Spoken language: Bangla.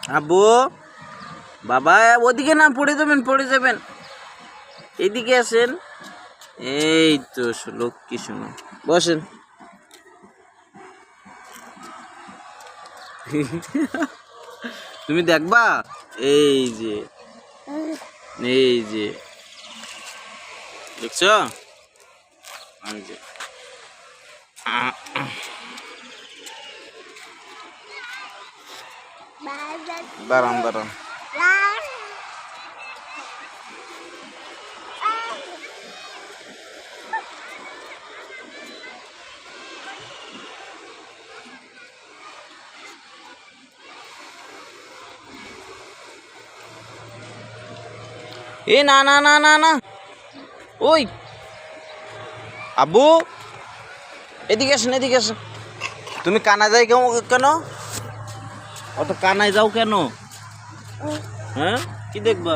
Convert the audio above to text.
আব্বু বাবা ওদিকে না পড়ে যাবেন এদিকে আসেন। এই তো লক্ষ্মী শোনো, বসেন। তুমি দেখবা? এই যে দেখছো? এই যে দাঁড়ান এ না না না না না ওই আব্বু এদিকে আসেন। তুমি কানা যাই কেন? অত কানায় যাও কেন? হ্যাঁ কি দেখবা?